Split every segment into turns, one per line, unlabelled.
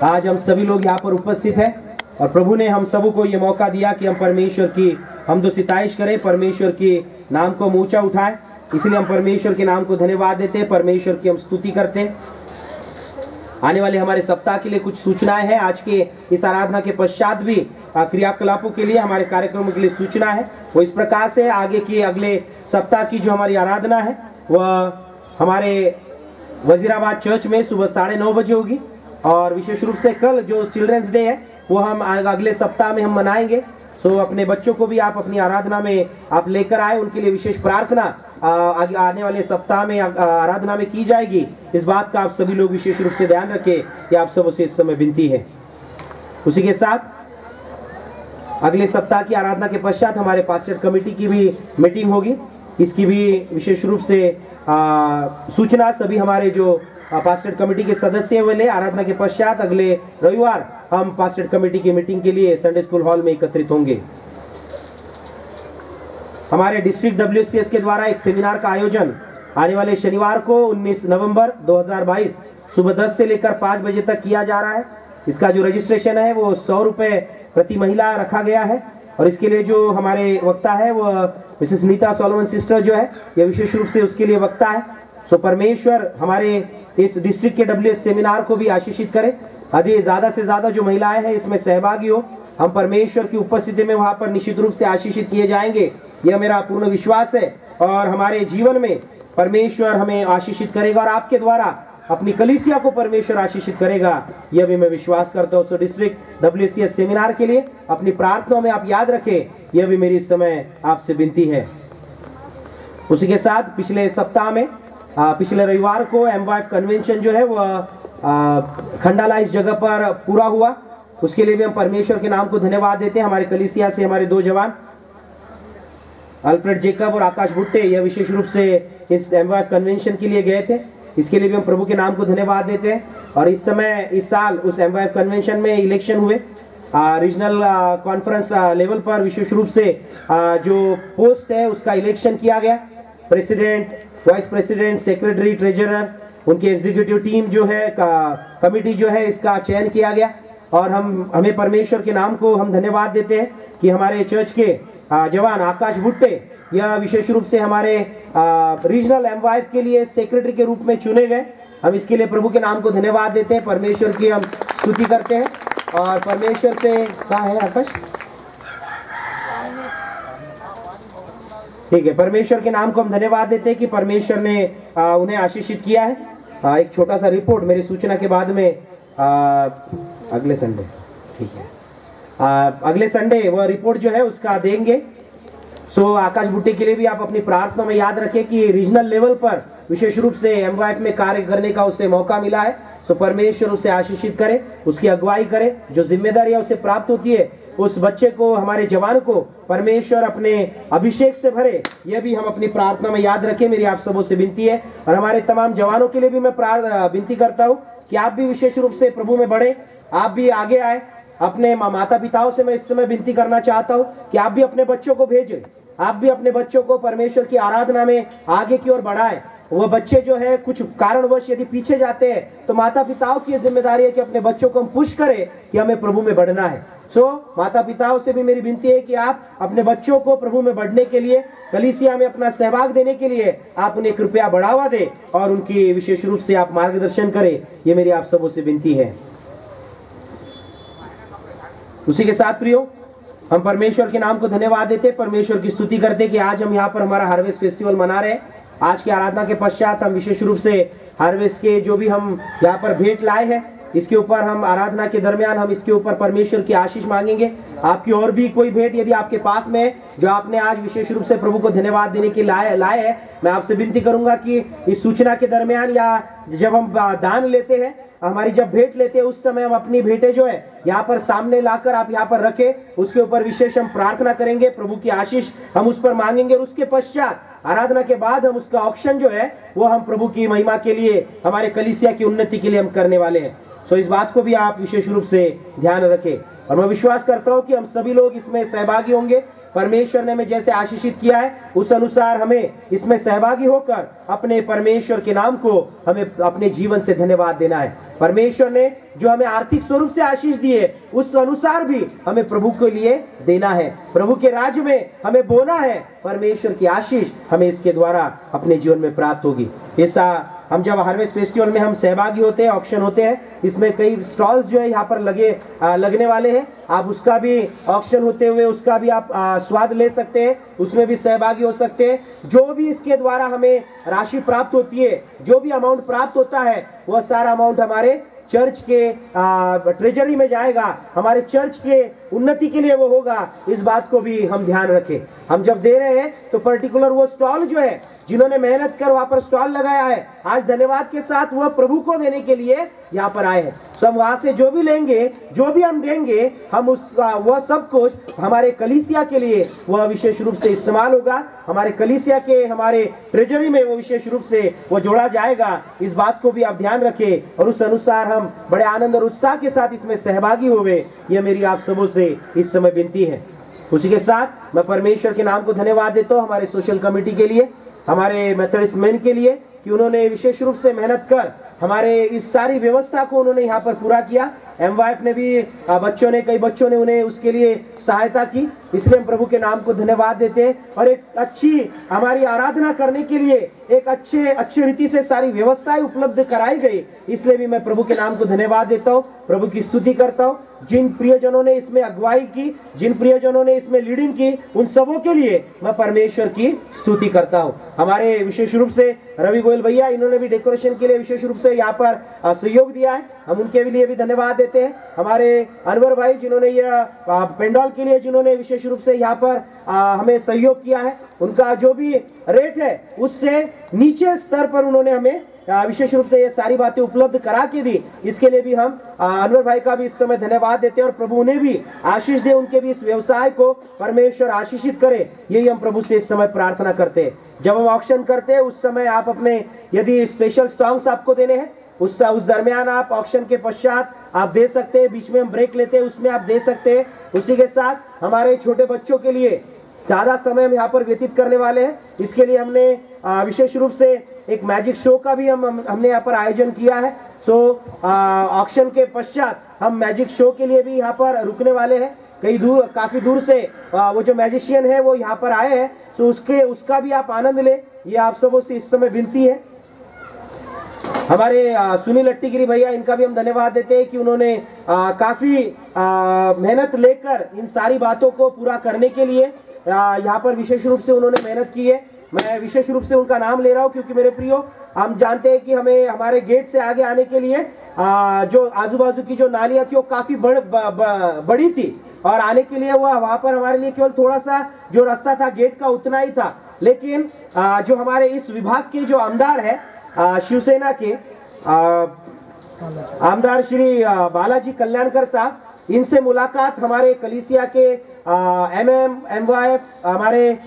आज हम सभी लोग यहाँ पर उपस्थित हैं और प्रभु ने हम सबों को ये मौका दिया कि हम परमेश्वर की हमदो सिताइश करें, परमेश्वर के नाम को हम ऊंचा उठाएं। इसलिए हम परमेश्वर के नाम को धन्यवाद देते हैं, परमेश्वर की हम स्तुति करते हैं। आने वाले हमारे सप्ताह के लिए कुछ सूचनाएं हैं। आज के इस आराधना के पश्चात भी क्रियाकलापों के लिए, हमारे कार्यक्रमों के लिए सूचना है। वो इस प्रकार से आगे की अगले सप्ताह की जो हमारी आराधना है वह हमारे वजीराबाद चर्च में सुबह 9:30 बजे होगी और विशेष रूप से कल जो चिल्ड्रंस डे है वो हम अगले सप्ताह में हम मनाएंगे। सो अपने बच्चों को भी आप अपनी आराधना में आप लेकर आए, उनके लिए विशेष प्रार्थना आने वाले सप्ताह में आराधना में की जाएगी। इस बात का आप सभी लोग विशेष रूप से ध्यान रखें कि आप सब उसे इस समय विनती है। उसी के साथ अगले सप्ताह की आराधना के पश्चात हमारे पास्टर कमेटी की भी मीटिंग होगी। इसकी भी विशेष रूप से सूचना सभी हमारे जो पास्टर कमेटी के सदस्य वाले आराधना के पश्चात अगले रविवार हम पास्टर कमेटी की मीटिंग के लिए संडे स्कूल हॉल में एकत्रित होंगे। हमारे डिस्ट्रिक्ट WCS के द्वारा एक सेमिनार का आयोजन आने वाले शनिवार को 19 नवंबर 2022 सुबह 10 से लेकर 5 बजे तक किया जा रहा है। इसका जो रजिस्ट्रेशन है वो 100 रुपये प्रति महिला रखा गया है और इसके लिए जो हमारे वक्ता है वो मिसेस नीता सोलोमन सिस्टर जो है, यह विशेष रूप से उसके लिए वक्ता है। सो परमेश्वर हमारे इस डिस्ट्रिक्ट के WS सेमिनार को भी आशीषित करे। यदि ज़्यादा से ज़्यादा जो महिलाएं हैं इसमें सहभागी हो, हम परमेश्वर की उपस्थिति में वहाँ पर निश्चित रूप से आशीषित किए जाएंगे, यह मेरा पूर्ण विश्वास है। और हमारे जीवन में परमेश्वर हमें आशीषित करेगा और आपके द्वारा अपनी कलीसिया को परमेश्वर आशीषित करेगा, यह भी मैं विश्वास करता हूँ। सो डिस्ट्रिक्ट WCS सेमिनार के लिए अपनी प्रार्थनाओं में आप याद रखें, यह भी मेरी इस समय आपसे विनती है। उसी के साथ पिछले सप्ताह में पिछले रविवार को M-Wife कन्वेंशन जो है वह खंडाला इस जगह पर पूरा हुआ। उसके लिए भी हम परमेश्वर के नाम को धन्यवाद देते हैं। हमारे कलीसिया से हमारे 2 जवान अल्फ्रेड जेकब और आकाश भुट्टे यह विशेष रूप से इस M-Wife कन्वेंशन के लिए गए थे। इसके लिए भी हम प्रभु के नाम को धन्यवाद देते हैं। और इस समय इस साल उस M-Wife कन्वेंशन में इलेक्शन हुए। रीजनल कॉन्फ्रेंस लेवल पर विशेष रूप से जो पोस्ट है उसका इलेक्शन किया गया। President, vice president, secretary, treasurer, उनकी एग्जीक्यूटिव टीम जो है कमेटी जो है इसका चयन किया गया। और हमें परमेश्वर के नाम को हम धन्यवाद देते हैं कि हमारे चर्च के जवान आकाश भुट्टे यह विशेष रूप से हमारे रीजनल M-Wife के लिए सेक्रेटरी के रूप में चुने गए। हम इसके लिए प्रभु के नाम को धन्यवाद देते हैं, परमेश्वर की हम स्तुति करते हैं। और परमेश्वर से कहा है आकाश, ठीक है, परमेश्वर के नाम को हम धन्यवाद देते हैं कि परमेश्वर ने उन्हें आशीषित किया है। एक छोटा सा रिपोर्ट मेरी सूचना के बाद में अगले संडे, ठीक है, अगले संडे वह रिपोर्ट जो है उसका देंगे। सो आकाश भुट्टे के लिए भी आप अपनी प्रार्थना में याद रखें कि रीजनल लेवल पर विशेष रूप से M-Wife में कार्य करने का उसे मौका मिला है। सो परमेश्वर उसे आशीषित करे, उसकी अगुवाई करे, जो जिम्मेदारियां उसे प्राप्त होती है उस बच्चे को, हमारे जवान को परमेश्वर अपने अभिषेक से भरे, यह भी हम अपनी प्रार्थना में याद रखें, मेरी आप सबों से विनती है। और हमारे तमाम जवानों के लिए भी मैं विनती करता हूँ कि आप भी विशेष रूप से प्रभु में बढ़े, आप भी आगे आए। अपने माता पिताओं से मैं इस समय विनती करना चाहता हूँ कि आप भी अपने बच्चों को भेजें, आप भी अपने बच्चों को परमेश्वर की आराधना में आगे की ओर बढ़ाएं। वो बच्चे जो है कुछ कारणवश यदि पीछे जाते हैं तो माता पिताओं की जिम्मेदारी है कि अपने बच्चों को हम पुश करें कि हमें प्रभु में बढ़ना है। सो माता पिताओं से भी मेरी विनती है कि आप अपने बच्चों को प्रभु में बढ़ने के लिए, कलीसिया में अपना सहभाग देने के लिए आप उन्हें कृपया बढ़ावा दें और उनकी विशेष रूप से आप मार्गदर्शन करें, ये मेरी आप सबों से विनती है। उसी के साथ प्रियो, हम परमेश्वर के नाम को धन्यवाद देते, परमेश्वर की स्तुति करते कि आज हम यहाँ पर हमारा हार्वेस्ट फेस्टिवल मना रहे हैं। आज की आराधना के पश्चात हम विशेष रूप से हार्वेस्ट के जो भी हम यहाँ पर भेंट लाए हैं इसके ऊपर हम आराधना के दरमियान हम इसके ऊपर परमेश्वर की आशीष मांगेंगे। आपकी और भी कोई भेंट यदि आपके पास में है जो आपने आज विशेष रूप से प्रभु को धन्यवाद देने के लाए है, मैं आपसे विनती करूंगा कि इस सूचना के दरमियान या जब हम दान लेते हैं, हमारी जब भेंट लेते हैं उस समय हम अपनी भेंटें जो है यहाँ पर सामने लाकर आप यहाँ पर रखें, उसके ऊपर विशेष हम प्रार्थना करेंगे, प्रभु की आशीष हम उस पर मांगेंगे। और उसके पश्चात आराधना के बाद हम उसका ऑक्शन जो है वो हम प्रभु की महिमा के लिए, हमारे कलीसिया की उन्नति के लिए हम करने वाले हैं। सो इस बात को भी आप विशेष रूप से ध्यान रखें और मैं विश्वास करता हूँ कि हम सभी लोग इसमें सहभागी होंगे, परमेश्वर ने हमें जैसे आशीषित किया है उस अनुसार हमें इसमें सहभागी होकर अपने परमेश्वर के नाम को हमें अपने जीवन से धन्यवाद देना है। परमेश्वर ने जो हमें आर्थिक स्वरूप से आशीष दिए उस अनुसार भी हमें प्रभु के लिए देना है। प्रभु के राज्य में हमें बोना है, परमेश्वर की आशीष हमें इसके द्वारा अपने जीवन में प्राप्त होगी। ऐसा हम जब हार्वेस्ट फेस्टिवल में हम सहभागी होते हैं, ऑक्शन होते हैं, इसमें कई स्टॉल्स जो है यहाँ पर लगने वाले हैं। आप उसका भी ऑक्शन होते हुए उसका भी आप स्वाद ले सकते हैं, उसमें भी सहभागी हो सकते हैं। जो भी इसके द्वारा हमें राशि प्राप्त होती है, जो भी अमाउंट प्राप्त होता है, वह सारा अमाउंट हमारे चर्च के ट्रेजरी में जाएगा, हमारे चर्च के उन्नति के लिए वो होगा। इस बात को भी हम ध्यान रखें। हम जब दे रहे हैं तो पर्टिकुलर वो स्टॉल जो है, जिन्होंने मेहनत कर वहां पर स्टॉल लगाया है, आज धन्यवाद के साथ वह प्रभु को देने के लिए यहाँ पर आए हैं। तो हम वहां से जो भी लेंगे, जो भी हम देंगे, हम वह सब कुछ हमारे कलीसिया के लिए वह विशेष रूप से इस्तेमाल होगा। हमारे कलीसिया के हमारे ट्रेजरी में वो विशेष रूप से वो जोड़ा जाएगा। इस बात को भी आप ध्यान रखें और उस अनुसार हम बड़े आनंद और उत्साह के साथ इसमें सहभागी होवे, यह मेरी आप सबों से इस समय विनती है। उसी के साथ मैं परमेश्वर के नाम को धन्यवाद देता हूँ हमारे सोशल कमेटी के लिए, हमारे मेथोडिस्ट मेन के लिए, कि उन्होंने विशेष रूप से मेहनत कर हमारे इस सारी व्यवस्था को उन्होंने यहाँ पर पूरा किया। एमवाइफ ने भी कई बच्चों ने उन्हें उसके लिए सहायता की, इसलिए हम प्रभु के नाम को धन्यवाद देते हैं। और एक अच्छी हमारी आराधना करने के लिए एक अच्छे रीति से सारी व्यवस्थाएं उपलब्ध कराई गई, इसलिए भी मैं प्रभु के नाम को धन्यवाद देता हूँ, प्रभु की स्तुति करता हूँ। जिन प्रियजनों ने इसमें अगुवाई की, जिन प्रियजनों ने इसमें लीडिंग की, उन सबों के लिए मैं परमेश्वर की स्तुति करता हूँ। हमारे विशेष रूप से रवि गोयल भैया, इन्होंने भी डेकोरेशन के लिए विशेष रूप से यहाँ पर सहयोग दिया है, हम उनके लिए भी धन्यवाद देते हैं। हमारे अनवर भाई, जिन्होंने यह पेंडॉल के लिए जिन्होंने विशेष रूप से यहाँ पर हमें सहयोग किया है, उनका जो भी रेट है उससे नीचे स्तर पर उन्होंने हमें विशेष रूप से ये सारी बातें उपलब्ध करा के दी। इसके लिए भी हम अनवर भाई का भी इस समय धन्यवाद देते हैं और प्रभु उन्हें भी आशीष दे, उनके भी इस व्यवसाय को परमेश्वर आशीषित करे, यही हम प्रभु से इस समय प्रार्थना करते हैं। जब हम ऑक्शन करते हैं उस समय आप अपने यदि स्पेशल सॉन्ग्स आपको देने हैं, उस दरमियान आप ऑक्शन के पश्चात आप दे सकते हैं, बीच में हम ब्रेक लेते हैं उसमें आप दे सकते हैं। उसी के साथ हमारे छोटे बच्चों के लिए ज्यादा समय हम यहाँ पर व्यतीत करने वाले हैं, इसके लिए हमने विशेष रूप से एक मैजिक शो का भी हमने यहाँ पर आयोजन किया है। ऑक्शन के पश्चात हम मैजिक शो के लिए भी यहाँ पर रुकने वाले हैं। काफी दूर से वो जो मैजिशियन है वो यहाँ पर आए हैं, सो उसका भी आप आनंद ले, ये आप सबों से इस समय विनती है। हमारे सुनील अट्टीगिरी भैया, इनका भी हम धन्यवाद देते हैं कि उन्होंने काफी मेहनत लेकर इन सारी बातों को पूरा करने के लिए यहाँ पर विशेष रूप से उन्होंने मेहनत की है। मैं विशेष रूप से उनका नाम ले रहा हूँ क्योंकि मेरे प्रियो, हम जानते हैं कि हमें हमारे गेट से आगे आने के लिए जो आजू बाजू की जो नालियाँ थी वो काफी बड़ी थी और आने के लिए वहाँ पर हमारे लिए केवल थोड़ा सा जो रास्ता था गेट का उतना ही था। लेकिन जो हमारे इस विभाग के जो आमदार है शिवसेना के आमदार श्री बालाजी कल्याणकर साहब, इनसे मुलाकात हमारे कलीसिया के एमवाईएफ, हमारे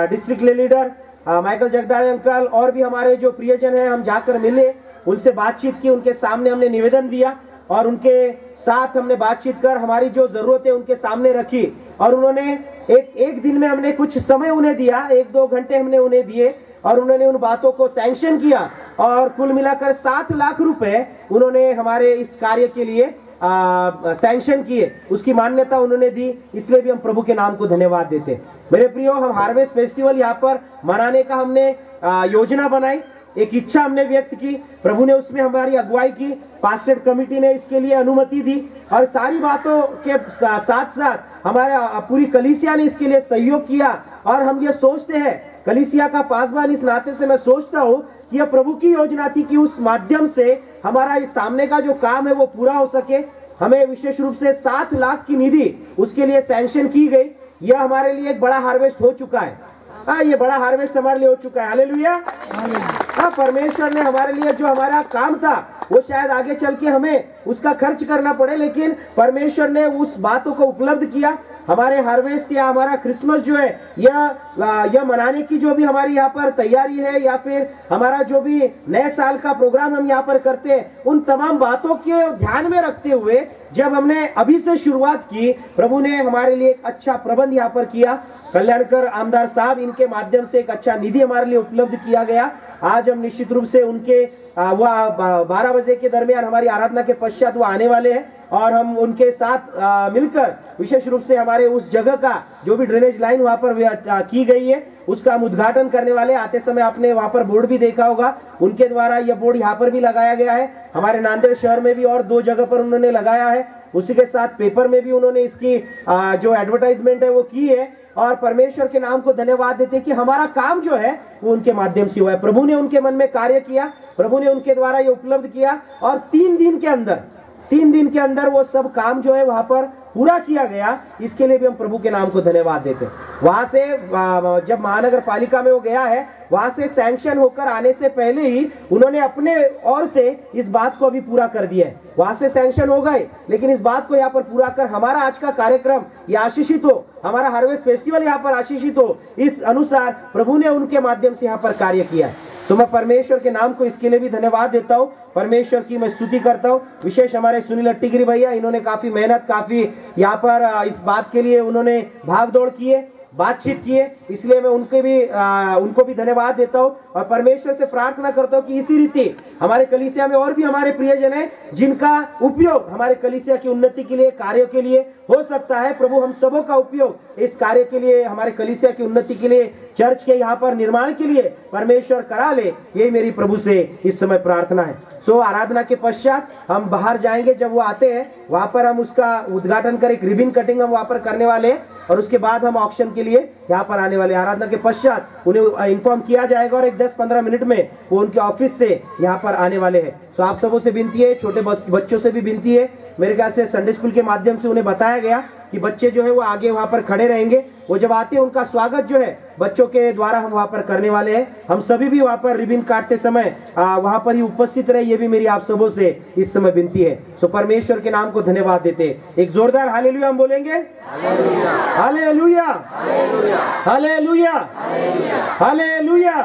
डिस्ट्रिक्ट लीडर माइकल जगदाड़े अंकल और भी हमारे जो प्रियजन हैं, हम जाकर मिले, उनसे बातचीत की, उनके सामने हमने निवेदन दिया और उनके साथ हमने बातचीत कर हमारी जो जरूरतें उनके सामने रखी। और उन्होंने एक दिन में हमने कुछ समय उन्हें दिया, 1-2 घंटे हमने उन्हें दिए और उन्होंने उन बातों को सैंक्शन किया और कुल मिलाकर 7 लाख रुपए उन्होंने हमारे इस कार्य के लिए सैंक्शन किए, उसकी मान्यता उन्होंने दी। इसलिए भी हम प्रभु के नाम को धन्यवाद देते। मेरे प्रियो, हम हार्वेस्ट फेस्टिवल यहाँ पर मनाने का हमने योजना बनाई, एक इच्छा हमने व्यक्त की, प्रभु ने उसमें हमारी अगुवाई की, पास्टर कमेटी ने इसके लिए अनुमति दी और सारी बातों के साथ साथ हमारे पूरी कलीसिया ने इसके लिए सहयोग किया। और हम ये सोचते हैं, कलीसिया का पासवान इस नाते से मैं सोचता हूँ कि यह प्रभु की योजना थी कि उस माध्यम से हमारा इस सामने का जो काम है वो पूरा हो सके। हमें विशेष रूप से 7 लाख की निधि उसके लिए सैंक्शन की गई। यह हमारे लिए एक बड़ा हार्वेस्ट हो चुका है। ये बड़ा हार्वेस्ट हमारे लिए हो चुका है। हालेलुया। परमेश्वर ने हमारे लिए जो हमारा काम था वो शायद आगे चल के हमें उसका खर्च करना पड़े, लेकिन परमेश्वर ने उस बातों को उपलब्ध किया हमारे हार्वेस्ट या हमारा क्रिसमस जो है यह मनाने की जो भी हमारी यहाँ पर तैयारी है, या फिर हमारा जो भी नए साल का प्रोग्राम हम यहाँ पर करते हैं, उन तमाम बातों के ध्यान में रखते हुए जब हमने अभी से शुरुआत की, प्रभु ने हमारे लिए एक अच्छा प्रबंध यहाँ पर किया। कल्याणकर आमदार साहब, इनके माध्यम से एक अच्छा निधि हमारे लिए उपलब्ध किया गया। आज हम निश्चित रूप से उनके वह 12 बजे के दरमियान हमारी आराधना के पश्चात वो आने वाले हैं और हम उनके साथ मिलकर विशेष रूप से हमारे उस जगह का जो भी ड्रेनेज लाइन वहां पर की गई है उसका हम उद्घाटन करने वाले। आते समय आपने वहां पर बोर्ड भी देखा होगा, उनके द्वारा यह बोर्ड यहाँ पर भी लगाया गया है। हमारे नांदेड़ शहर में भी और 2 जगह पर उन्होंने लगाया है। उसी के साथ पेपर में भी उन्होंने इसकी जो एडवर्टाइजमेंट है वो की है। और परमेश्वर के नाम को धन्यवाद देते हैं कि हमारा काम जो है वो उनके माध्यम से हुआ है। प्रभु ने उनके मन में कार्य किया, प्रभु ने उनके द्वारा ये उपलब्ध किया और 3 दिन के अंदर वो सब काम जो है वहां पर पूरा किया गया। इसके लिए भी हम प्रभु के नाम को धन्यवाद देते हैं। वहां से जब महानगर पालिका में वो गया है, वहां से सैंक्शन होकर आने से पहले ही उन्होंने अपने ओर से इस बात को अभी पूरा कर दिया है। वहां से सैंक्शन हो गए, लेकिन इस बात को यहाँ पर पूरा कर हमारा आज का कार्यक्रम ये आशीषित हो, हमारा हार्वेस्ट फेस्टिवल यहाँ पर आशीषित हो, इस अनुसार प्रभु ने उनके माध्यम से यहाँ पर कार्य किया है। तो मैं परमेश्वर के नाम को इसके लिए भी धन्यवाद देता हूँ, परमेश्वर की मैं स्तुति करता हूँ। विशेष हमारे सुनील अट्टीगिरी भैया, इन्होंने काफी मेहनत, काफी यहाँ पर इस बात के लिए उन्होंने भाग दौड़ की है, बातचीत की है, इसलिए मैं उनको भी धन्यवाद देता हूँ और परमेश्वर से प्रार्थना करता हूँ कि इसी रीति हमारे कलीसिया में और भी हमारे प्रियजन हैं जिनका उपयोग हमारे कलीसिया की उन्नति के लिए, कार्यों के लिए हो सकता है। प्रभु हम सबों का उपयोग इस कार्य के लिए, हमारे कलीसिया की उन्नति के लिए, चर्च के यहाँ पर निर्माण के लिए परमेश्वर करा ले, यही मेरी प्रभु से इस समय प्रार्थना है। आराधना के पश्चात हम बाहर जाएंगे, जब वो आते हैं वहां पर हम उसका उद्घाटन कर एक रिबन कटिंग हम वहां पर करने वाले हैं और उसके बाद हम ऑक्शन के लिए यहाँ पर आने वाले। आराधना के पश्चात उन्हें इन्फॉर्म किया जाएगा और एक 10-15 मिनट में वो उनके ऑफिस से यहाँ पर आने वाले हैं। सो आप सबों से विनती है, छोटे बच्चों से भी विनती है, मेरे ख्याल से संडे स्कूल के माध्यम से उन्हें बताया गया कि बच्चे जो है वो आगे वहां पर खड़े रहेंगे। वो जब आते हैं उनका स्वागत जो है बच्चों के द्वारा हम वहां पर करने वाले हैं। हम सभी भी वहां पर रिबन काटते समय वहां पर ही उपस्थित रहे, ये भी मेरी आप सबों से इस समय विनती है। सो परमेश्वर के नाम को धन्यवाद देते हैं। एक जोरदार हालेलुया हम बोलेंगे, हालेलुया, हालेलुया, हालेलुया।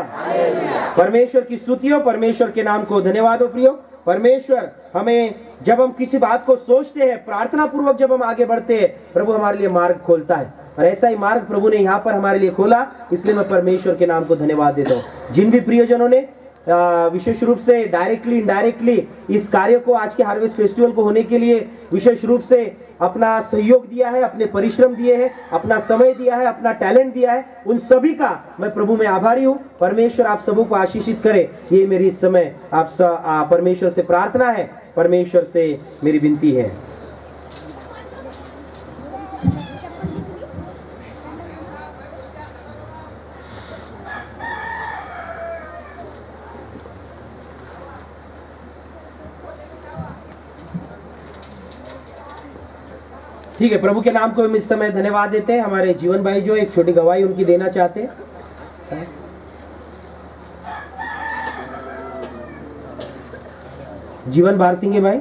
परमेश्वर की स्तुति हो, परमेश्वर के नाम को धन्यवाद हो। प्रियो, परमेश्वर हमें जब हम किसी बात को सोचते हैं, प्रार्थना पूर्वक जब हम आगे बढ़ते हैं, प्रभु हमारे लिए मार्ग खोलता है और ऐसा ही मार्ग प्रभु ने यहाँ पर हमारे लिए खोला। इसलिए मैं परमेश्वर के नाम को धन्यवाद देता हूँ। जिन भी प्रियजनों ने विशेष रूप से डायरेक्टली इनडायरेक्टली इस कार्य को, आज के हार्वेस्ट फेस्टिवल को होने के लिए विशेष रूप से अपना सहयोग दिया है, अपने परिश्रम दिए हैं, अपना समय दिया है, अपना टैलेंट दिया है, उन सभी का मैं प्रभु में आभारी हूँ। परमेश्वर आप सबों को आशीषित करे, ये मेरी इस समय परमेश्वर से प्रार्थना है, परमेश्वर से मेरी विनती है। ठीक है, प्रभु के नाम को हम इस समय धन्यवाद देते हैं। हमारे जीवन भाई जो एक छोटी गवाही उनकी देना चाहते हैं। जीवन बारसिंगे भाई।